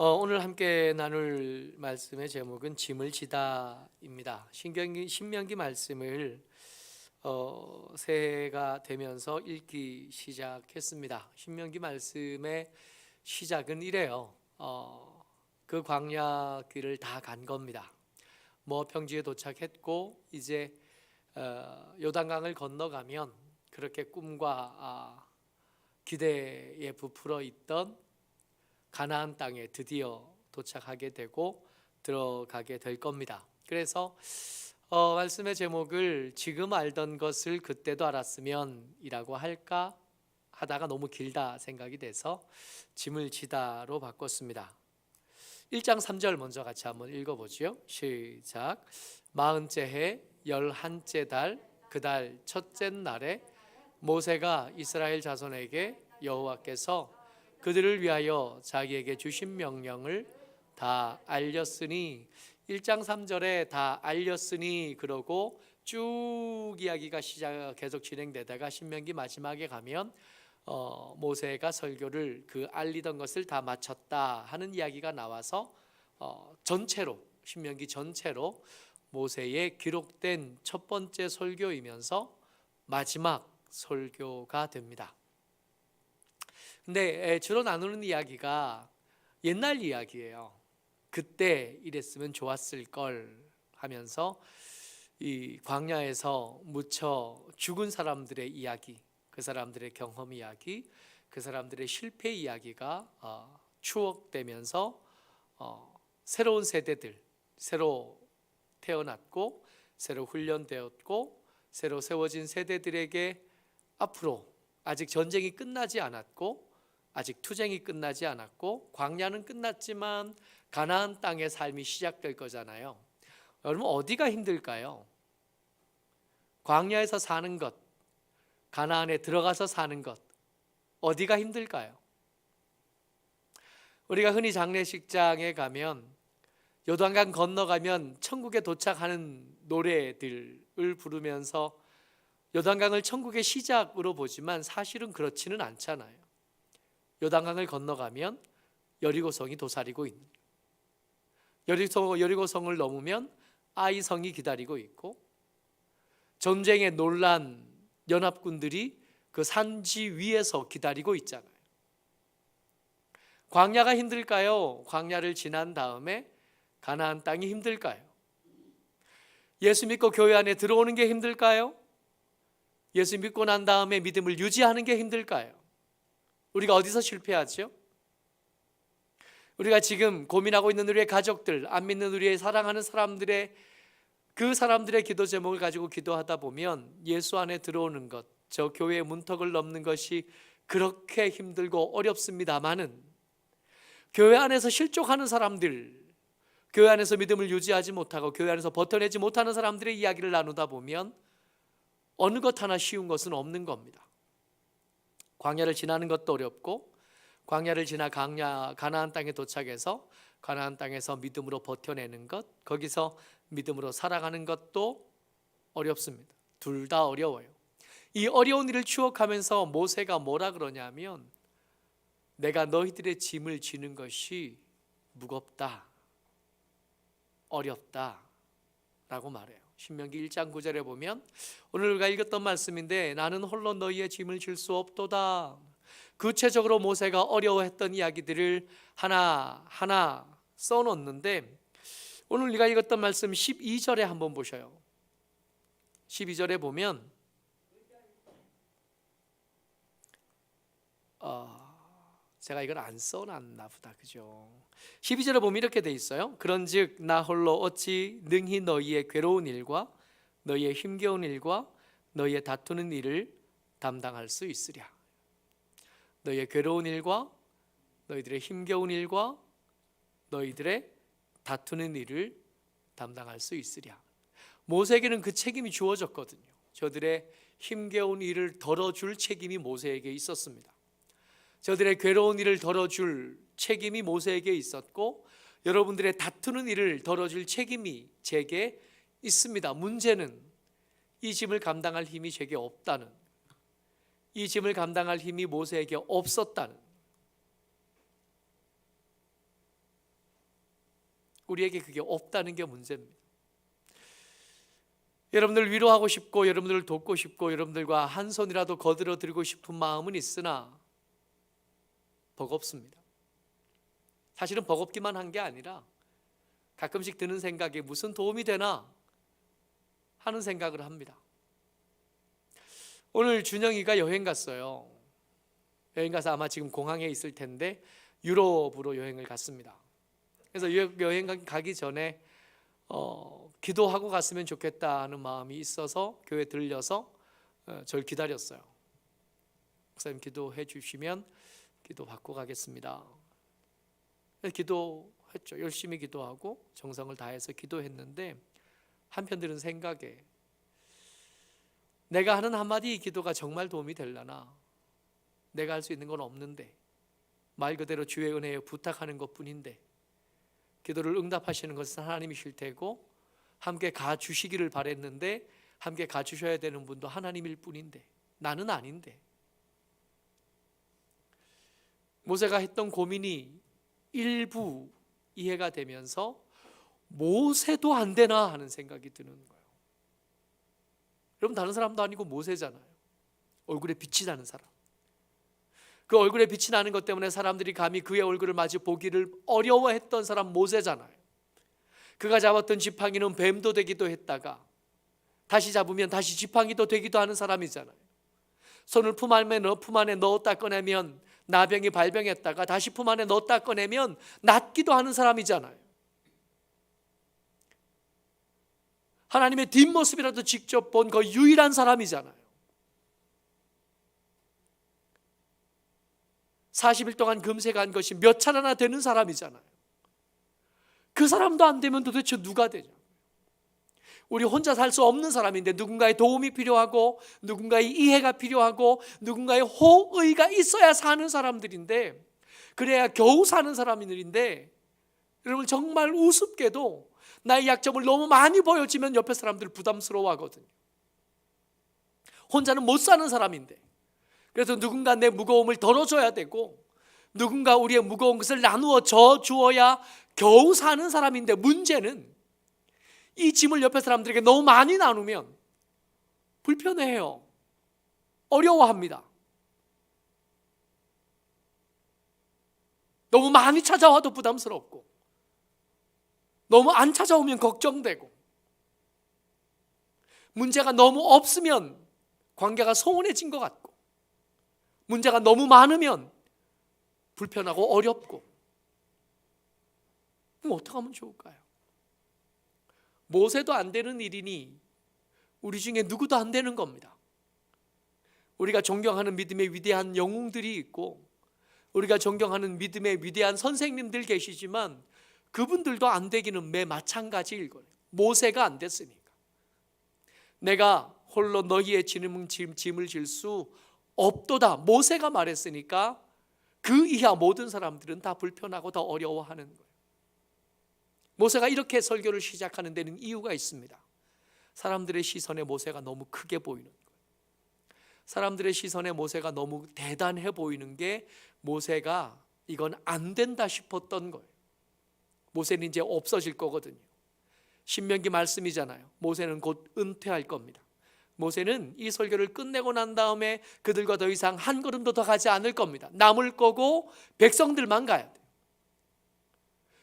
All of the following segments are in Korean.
오늘 함께 나눌 말씀의 제목은 짐을 지다입니다. 신명기 말씀을 새해가 되면서 읽기 시작했습니다. 신명기 말씀의 시작은 이래요. 그 광야 길을 다 간 겁니다. 평지에 도착했고 이제 요단강을 건너가면 그렇게 꿈과 기대에 부풀어 있던 가나안 땅에 드디어 도착하게 되고 들어가게 될 겁니다. 그래서 말씀의 제목을 지금 알던 것을 그때도 알았으면 이라고 할까 하다가 너무 길다 생각이 돼서 짐을 지다로 바꿨습니다. 1장 3절 먼저 같이 한번 읽어보죠. 시작. 40째 해 11째 달 그 달 첫째 날에 모세가 이스라엘 자손에게 여호와께서 그들을 위하여 자기에게 주신 명령을 다 알렸으니 1장 3절에 다 알렸으니 그러고 쭉 이야기가 계속 진행되다가 신명기 마지막에 가면 모세가 설교를 그 알리던 것을 다 마쳤다 하는 이야기가 나와서 전체로 신명기 전체로 모세의 기록된 첫 번째 설교이면서 마지막 설교가 됩니다. 근데 주로 나누는 이야기가 옛날 이야기예요. 그때 이랬으면 좋았을 걸 하면서 이 광야에서 묻혀 죽은 사람들의 이야기, 그 사람들의 경험 이야기, 그 사람들의 실패 이야기가 추억되면서 새로운 세대들, 새로 태어났고 새로 훈련되었고 새로 세워진 세대들에게 앞으로 아직 전쟁이 끝나지 않았고 아직 투쟁이 끝나지 않았고 광야는 끝났지만 가나안 땅의 삶이 시작될 거잖아요. 여러분 어디가 힘들까요? 광야에서 사는 것, 가나안에 들어가서 사는 것, 어디가 힘들까요? 우리가 흔히 장례식장에 가면 요단강 건너가면 천국에 도착하는 노래들을 부르면서 요단강을 천국의 시작으로 보지만 사실은 그렇지는 않잖아요. 요단강을 건너가면 여리고성이 도사리고 있는, 여리고성을 넘으면 아이성이 기다리고 있고 전쟁에 놀란 연합군들이 그 산지 위에서 기다리고 있잖아요. 광야가 힘들까요? 광야를 지난 다음에 가나안 땅이 힘들까요? 예수 믿고 교회 안에 들어오는 게 힘들까요? 예수 믿고 난 다음에 믿음을 유지하는 게 힘들까요? 우리가 어디서 실패하죠? 우리가 지금 고민하고 있는 우리의 가족들, 안 믿는 우리의 사랑하는 사람들의 그 사람들의 기도 제목을 가지고 기도하다 보면 예수 안에 들어오는 것, 저 교회의 문턱을 넘는 것이 그렇게 힘들고 어렵습니다마는 교회 안에서 실족하는 사람들, 교회 안에서 믿음을 유지하지 못하고 교회 안에서 버텨내지 못하는 사람들의 이야기를 나누다 보면 어느 것 하나 쉬운 것은 없는 겁니다. 광야를 지나는 것도 어렵고 광야를 지나 가나안 땅에 도착해서 가나안 땅에서 믿음으로 버텨내는 것, 거기서 믿음으로 살아가는 것도 어렵습니다. 둘 다 어려워요. 이 어려운 일을 추억하면서 모세가 뭐라 그러냐면 내가 너희들의 짐을 지는 것이 무겁다, 어렵다 라고 말해요. 신명기 1장 9절에 보면 오늘 우리가 읽었던 말씀인데 나는 홀로 너희의 짐을 질 수 없도다. 구체적으로 모세가 어려워했던 이야기들을 하나하나 써놓는데 오늘 우리가 읽었던 말씀 12절에 한번 보셔요. 12절에 보면 제가 이걸 안 써놨나 보다, 그죠? 12절에 보면 이렇게 돼 있어요. 그런즉 나 홀로 어찌 능히 너희의 괴로운 일과 너희의 힘겨운 일과 너희의 다투는 일을 담당할 수 있으랴. 너희의 괴로운 일과 너희들의 힘겨운 일과 너희들의 다투는 일을 담당할 수 있으랴. 모세에게는 그 책임이 주어졌거든요. 저들의 힘겨운 일을 덜어줄 책임이 모세에게 있었습니다. 저들의 괴로운 일을 덜어줄 책임이 모세에게 있었고 여러분들의 다투는 일을 덜어줄 책임이 제게 있습니다. 문제는 이 짐을 감당할 힘이 제게 없다는, 이 짐을 감당할 힘이 모세에게 없었다는, 우리에게 그게 없다는 게 문제입니다. 여러분들 위로하고 싶고 여러분들을 돕고 싶고 여러분들과 한 손이라도 거들어 드리고 싶은 마음은 있으나 버겁습니다. 사실은 버겁기만 한 게 아니라 가끔씩 드는 생각에 무슨 도움이 되나 하는 생각을 합니다. 오늘 준영이가 여행 갔어요. 여행 가서 아마 지금 공항에 있을 텐데 유럽으로 여행을 갔습니다. 그래서 여행 가기 전에 기도하고 갔으면 좋겠다는 마음이 있어서 교회 들려서 저를 기다렸어요. 목사님 기도해 주시면 기도 받고 가겠습니다. 기도했죠. 열심히 기도하고 정성을 다해서 기도했는데 한편 드는 생각에 내가 하는 한마디 기도가 정말 도움이 되려나? 내가 할 수 있는 건 없는데 말 그대로 주의 은혜에 부탁하는 것뿐인데 기도를 응답하시는 것은 하나님이실 테고 함께 가주시기를 바랬는데 함께 가주셔야 되는 분도 하나님일 뿐인데 나는 아닌데. 모세가 했던 고민이 일부 이해가 되면서 모세도 안 되나 하는 생각이 드는 거예요. 여러분 다른 사람도 아니고 모세잖아요. 얼굴에 빛이 나는 사람. 그 얼굴에 빛이 나는 것 때문에 사람들이 감히 그의 얼굴을 마주 보기를 어려워했던 사람 모세잖아요. 그가 잡았던 지팡이는 뱀도 되기도 했다가 다시 잡으면 다시 지팡이도 되기도 하는 사람이잖아요. 손을 품 안에 넣었다 꺼내면 나병이 발병했다가 다시 품 안에 넣었다 꺼내면 낫기도 하는 사람이잖아요. 하나님의 뒷모습이라도 직접 본 그 유일한 사람이잖아요. 40일 동안 금세간 것이 몇 차례나 되는 사람이잖아요. 그 사람도 안 되면 도대체 누가 되냐? 우리 혼자 살 수 없는 사람인데 누군가의 도움이 필요하고 누군가의 이해가 필요하고 누군가의 호의가 있어야 사는 사람들인데 그래야 겨우 사는 사람들인데 여러분 정말 우습게도 나의 약점을 너무 많이 보여지면 옆에 사람들 부담스러워하거든요. 혼자는 못 사는 사람인데 그래서 누군가 내 무거움을 덜어줘야 되고 누군가 우리의 무거운 것을 나누어 져주어야 겨우 사는 사람인데 문제는 이 짐을 옆에 사람들에게 너무 많이 나누면 불편해해요. 어려워합니다. 너무 많이 찾아와도 부담스럽고 너무 안 찾아오면 걱정되고 문제가 너무 없으면 관계가 소원해진 것 같고 문제가 너무 많으면 불편하고 어렵고 그럼 어떻게 하면 좋을까요? 모세도 안 되는 일이니 우리 중에 누구도 안 되는 겁니다. 우리가 존경하는 믿음의 위대한 영웅들이 있고 우리가 존경하는 믿음의 위대한 선생님들 계시지만 그분들도 안 되기는 매 마찬가지일 거예요. 모세가 안 됐으니까. 내가 홀로 너희의 짐을 질 수 없도다 모세가 말했으니까 그 이하 모든 사람들은 다 불편하고 다 어려워하는 거예요. 모세가 이렇게 설교를 시작하는 데는 이유가 있습니다. 사람들의 시선에 모세가 너무 크게 보이는 거예요. 사람들의 시선에 모세가 너무 대단해 보이는 게 모세가 이건 안 된다 싶었던 거예요. 모세는 이제 없어질 거거든요. 신명기 말씀이잖아요. 모세는 곧 은퇴할 겁니다. 모세는 이 설교를 끝내고 난 다음에 그들과 더 이상 한 걸음도 더 가지 않을 겁니다. 남을 거고 백성들만 가야 돼요.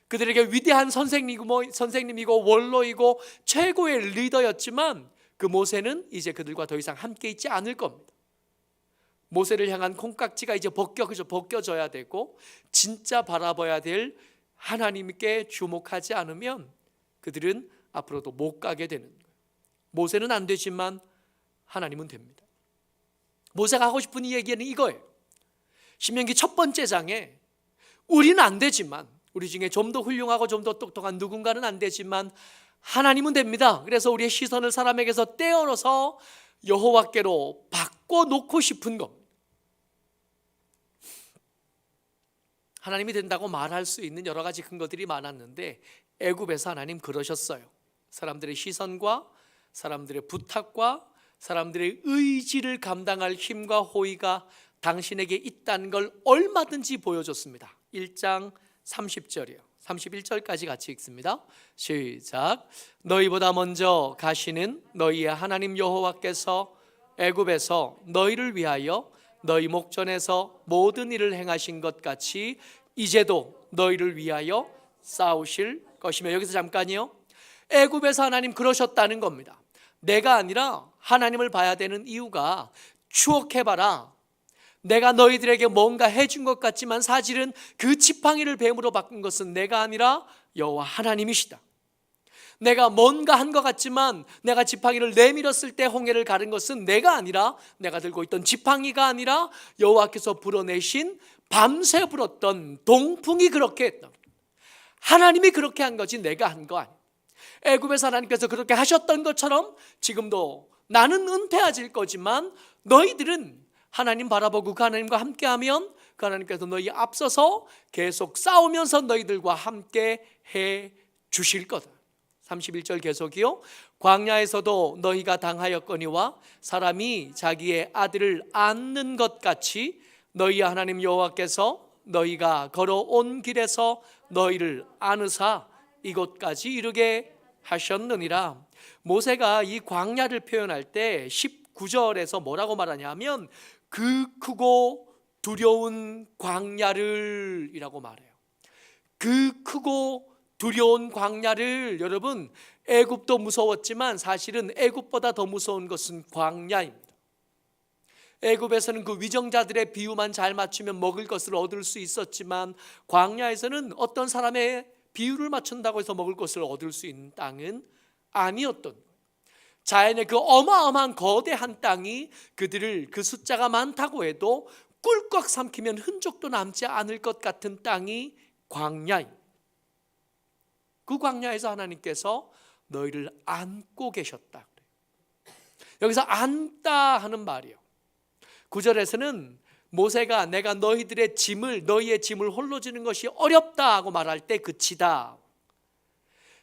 그들에게 위대한 선생님이고 원로이고 최고의 리더였지만 그 모세는 이제 그들과 더 이상 함께 있지 않을 겁니다. 모세를 향한 콩깍지가 이제 벗겨져야 되고 진짜 바라봐야 될 하나님께 주목하지 않으면 그들은 앞으로도 못 가게 되는 거예요. 모세는 안 되지만 하나님은 됩니다. 모세가 하고 싶은 이 얘기는 이거예요. 신명기 첫 번째 장에 우리는 안 되지만 우리 중에 좀 더 훌륭하고 좀 더 똑똑한 누군가는 안 되지만 하나님은 됩니다. 그래서 우리의 시선을 사람에게서 떼어서 여호와께로 바꿔놓고 싶은 겁니다. 하나님이 된다고 말할 수 있는 여러 가지 근거들이 많았는데 애굽에서 하나님 그러셨어요. 사람들의 시선과 사람들의 부탁과 사람들의 의지를 감당할 힘과 호의가 당신에게 있다는 걸 얼마든지 보여줬습니다. 1장 30절이요. 31절까지 같이 읽습니다. 시작. 너희보다 먼저 가시는 너희의 하나님 여호와께서 애굽에서 너희를 위하여 너희 목전에서 모든 일을 행하신 것 같이 이제도 너희를 위하여 싸우실 것이며, 여기서 잠깐이요. 애굽에서 하나님 그러셨다는 겁니다. 내가 아니라 하나님을 봐야 되는 이유가, 추억해봐라, 내가 너희들에게 뭔가 해준 것 같지만 사실은 그 지팡이를 뱀으로 바꾼 것은 내가 아니라 여호와 하나님이시다. 내가 뭔가 한 것 같지만 내가 지팡이를 내밀었을 때 홍해를 가른 것은 내가 아니라, 내가 들고 있던 지팡이가 아니라 여호와께서 불어내신 밤새 불었던 동풍이 그렇게 했다. 하나님이 그렇게 한 거지 내가 한 거 아니야. 애굽에서 하나님께서 그렇게 하셨던 것처럼 지금도 나는 은퇴해질 거지만 너희들은 하나님 바라보고 그 하나님과 함께하면 그 하나님께서 너희 앞서서 계속 싸우면서 너희들과 함께 해 주실 거다. 31절 계속이요. 광야에서도 너희가 당하였거니와 사람이 자기의 아들을 안는 것 같이 너희 하나님 여호와께서 너희가 걸어온 길에서 너희를 안으사 이곳까지 이르게 하셨느니라. 모세가 이 광야를 표현할 때 19절에서 뭐라고 말하냐면 그 크고 두려운 광야를 이라고 말해요. 그 크고 두려운 광야를, 여러분, 애굽도 무서웠지만 사실은 애굽보다 더 무서운 것은 광야입니다. 애굽에서는 그 위정자들의 비유만 잘 맞추면 먹을 것을 얻을 수 있었지만 광야에서는 어떤 사람의 비유를 맞춘다고 해서 먹을 것을 얻을 수 있는 땅은 아니었던 거예요. 자연의 그 어마어마한 거대한 땅이 그들을, 그 숫자가 많다고 해도 꿀꺽 삼키면 흔적도 남지 않을 것 같은 땅이 광야입니다. 그 광야에서 하나님께서 너희를 안고 계셨다. 여기서 안다 하는 말이에요. 9절에서는 모세가 내가 너희의 짐을 홀로 지는 것이 어렵다 하고 말할 때 그치다.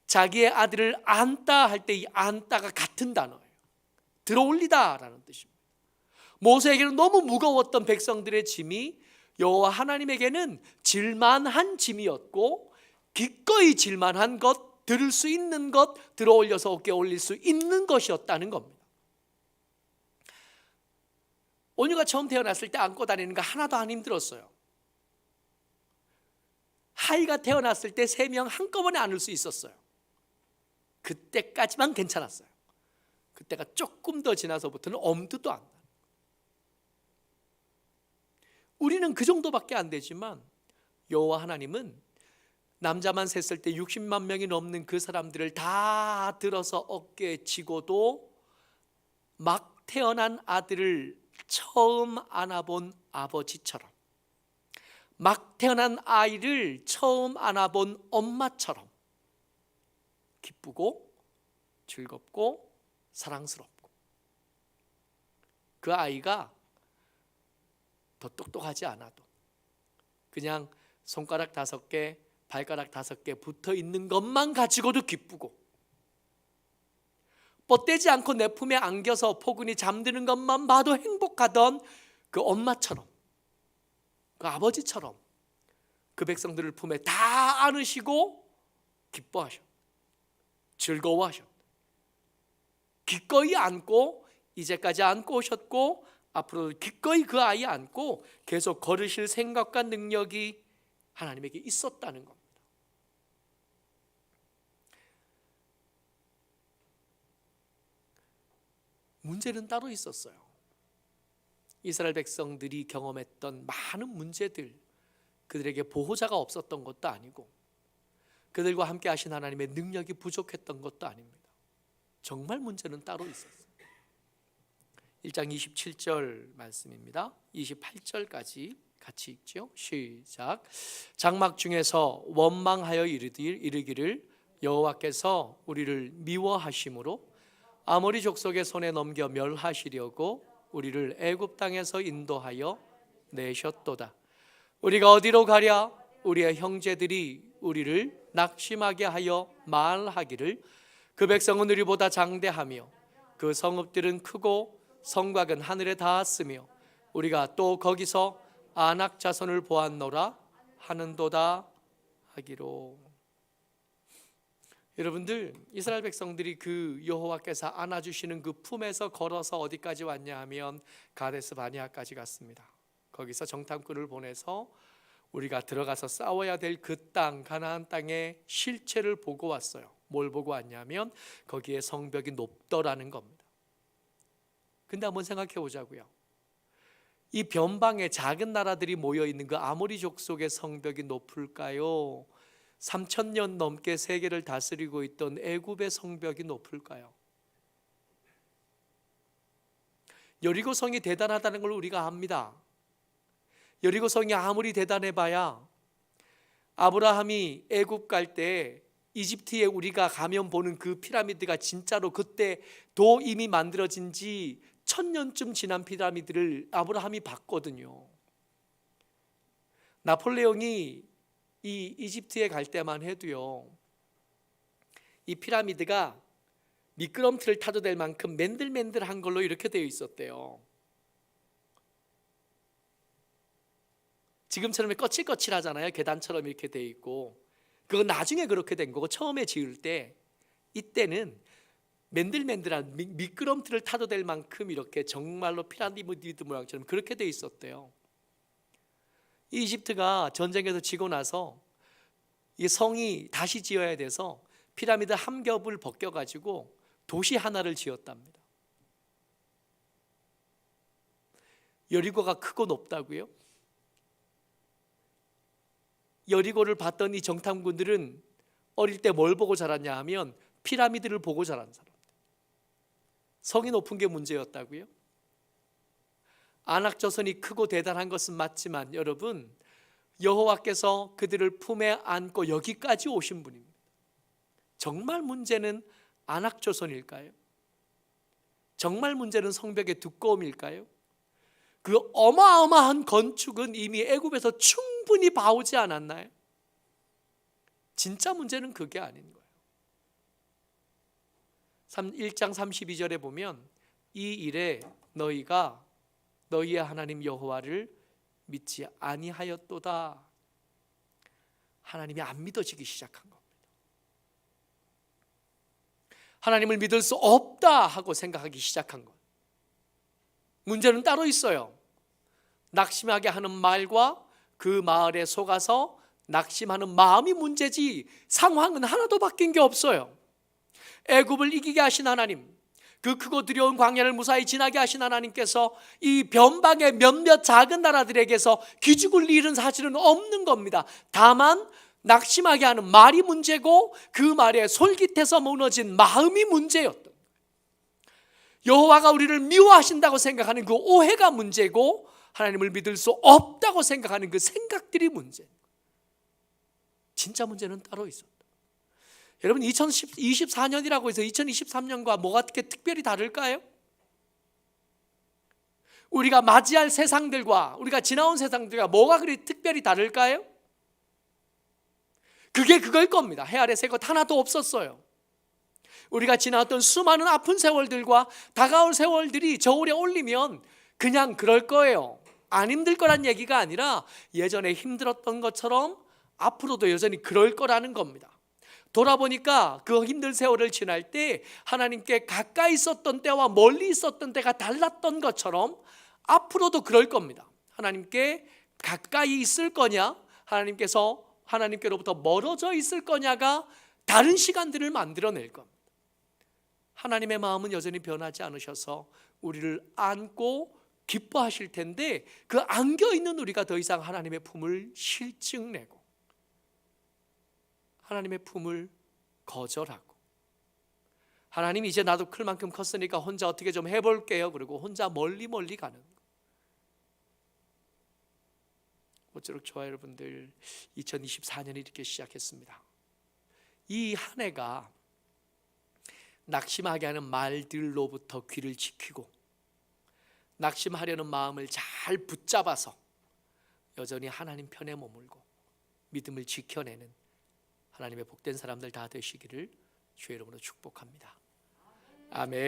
자기의 아들을 안다 할 때 이 안다가 같은 단어예요. 들어올리다 라는 뜻입니다. 모세에게는 너무 무거웠던 백성들의 짐이 여호와 하나님에게는 질만한 짐이었고, 기꺼이 질만한 것, 들을 수 있는 것, 들어올려서 어깨에 올릴 수 있는 것이었다는 겁니다. 온유가 처음 태어났을 때 안고 다니는 거 하나도 안 힘들었어요. 하이가 태어났을 때 3명 한꺼번에 안을 수 있었어요. 그때까지만 괜찮았어요. 그때가 조금 더 지나서부터는 엄두도 안 나요. 우리는 그 정도밖에 안 되지만 여호와 하나님은 남자만 셌을 때 60만 명이 넘는 그 사람들을 다 들어서 어깨에 지고도 막 태어난 아들을 처음 안아본 아버지처럼, 막 태어난 아이를 처음 안아본 엄마처럼 기쁘고 즐겁고 사랑스럽고, 그 아이가 더 똑똑하지 않아도 그냥 손가락 5개, 발가락 5개 붙어 있는 것만 가지고도 기쁘고, 뻗대지 않고 내 품에 안겨서 포근히 잠드는 것만 봐도 행복하던 그 엄마처럼, 그 아버지처럼 그 백성들을 품에 다 안으시고 기뻐하셨다. 즐거워하셨다. 기꺼이 안고, 이제까지 안고 오셨고 앞으로도 기꺼이 그 아이 안고 계속 걸으실 생각과 능력이 하나님에게 있었다는 겁니다. 문제는 따로 있었어요. 이스라엘 백성들이 경험했던 많은 문제들, 그들에게 보호자가 없었던 것도 아니고 그들과 함께 하신 하나님의 능력이 부족했던 것도 아닙니다. 정말 문제는 따로 있었어요. 1장 27절 말씀입니다. 28절까지 같이 읽죠. 시작. 장막 중에서 원망하여 이르기를 여호와께서 우리를 미워하심으로 아모리 족속의 손에 넘겨 멸하시려고 우리를 애굽 땅에서 인도하여 내셨도다. 우리가 어디로 가랴? 우리의 형제들이 우리를 낙심하게 하여 말하기를 그 백성은 우리보다 장대하며 그 성읍들은 크고 성곽은 하늘에 닿았으며 우리가 또 거기서 아낙 자손을 보았노라 하는도다 하기로. 여러분들, 이스라엘 백성들이 그 여호와께서 안아주시는 그 품에서 걸어서 어디까지 왔냐 하면 가데스 바네아까지 갔습니다. 거기서 정탐꾼을 보내서 우리가 들어가서 싸워야 될 그 땅, 가나안 땅의 실체를 보고 왔어요. 뭘 보고 왔냐면 거기에 성벽이 높더라는 겁니다. 근데 한번 생각해 보자고요. 이 변방에 작은 나라들이 모여있는 그 아모리 족속의 성벽이 높을까요? 3,000년 넘게 세계를 다스리고 있던 애굽의 성벽이 높을까요? 여리고성이 대단하다는 걸 우리가 압니다. 여리고성이 아무리 대단해봐야 아브라함이 애굽 갈 때 이집트에 우리가 가면 보는 그 피라미드가 진짜로 그때 도 이미 만들어진 지 1000년쯤 지난 피라미드를 아브라함이 봤거든요. 나폴레옹이 이 이집트에 갈 때만 해도요, 이 피라미드가 미끄럼틀을 타도 될 만큼 맨들맨들한 걸로 이렇게 되어 있었대요. 지금처럼 거칠거칠하잖아요. 계단처럼 이렇게 되어 있고. 그건 나중에 그렇게 된 거고, 처음에 지을 때 이때는 맨들맨들한 미끄럼틀을 타도 될 만큼 이렇게 정말로 피라미드 모양처럼 그렇게 되어 있었대요. 이집트가 전쟁에서 지고 나서 이 성이 다시 지어야 돼서 피라미드 한 겹을 벗겨가지고 도시 하나를 지었답니다. 여리고가 크고 높다고요? 여리고를 봤던 이 정탐꾼들은 어릴 때 뭘 보고 자랐냐 하면 피라미드를 보고 자란 사람. 성이 높은 게 문제였다고요? 안악조선이 크고 대단한 것은 맞지만 여러분, 여호와께서 그들을 품에 안고 여기까지 오신 분입니다. 정말 문제는 안악조선일까요? 정말 문제는 성벽의 두꺼움일까요? 그 어마어마한 건축은 이미 애굽에서 충분히 봐오지 않았나요? 진짜 문제는 그게 아닌 거예요. 1장 32절에 보면 이 일에 너희가 너희의 하나님 여호와를 믿지 아니하였도다. 하나님이 안 믿어지기 시작한 겁니다. 하나님을 믿을 수 없다 하고 생각하기 시작한 것. 문제는 따로 있어요. 낙심하게 하는 말과 그 말에 속아서 낙심하는 마음이 문제지 상황은 하나도 바뀐 게 없어요. 애굽을 이기게 하신 하나님, 그 크고 두려운 광야를 무사히 지나게 하신 하나님께서 이 변방의 몇몇 작은 나라들에게서 기죽을 일은 사실은 없는 겁니다. 다만 낙심하게 하는 말이 문제고 그 말에 솔깃해서 무너진 마음이 문제였던 거예요. 여호와가 우리를 미워하신다고 생각하는 그 오해가 문제고 하나님을 믿을 수 없다고 생각하는 그 생각들이 문제예요. 진짜 문제는 따로 있었다. 여러분, 2024년이라고 해서 2023년과 뭐가 어떻게 특별히 다를까요? 우리가 맞이할 세상들과 우리가 지나온 세상들과 뭐가 그리 특별히 다를까요? 그게 그걸 겁니다. 해 아래 새 것 하나도 없었어요. 우리가 지나왔던 수많은 아픈 세월들과 다가올 세월들이 저울에 올리면 그냥 그럴 거예요. 안 힘들 거란 얘기가 아니라 예전에 힘들었던 것처럼 앞으로도 여전히 그럴 거라는 겁니다. 돌아보니까 그 힘든 세월을 지날 때 하나님께 가까이 있었던 때와 멀리 있었던 때가 달랐던 것처럼 앞으로도 그럴 겁니다. 하나님께 가까이 있을 거냐, 하나님께로부터 멀어져 있을 거냐가 다른 시간들을 만들어낼 겁니다. 하나님의 마음은 여전히 변하지 않으셔서 우리를 안고 기뻐하실 텐데 그 안겨있는 우리가 더 이상 하나님의 품을 실증내고 하나님의 품을 거절하고, 하나님 이제 나도 클 만큼 컸으니까 혼자 어떻게 좀 해볼게요, 그리고 혼자 멀리 가는 거. 어쩌록 좋아요. 여러분들, 2024년이 이렇게 시작했습니다. 이 한 해가 낙심하게 하는 말들로부터 귀를 지키고 낙심하려는 마음을 잘 붙잡아서 여전히 하나님 편에 머물고 믿음을 지켜내는 하나님의 복된 사람들 다 되시기를 주의 이름으로 축복합니다. 아멘.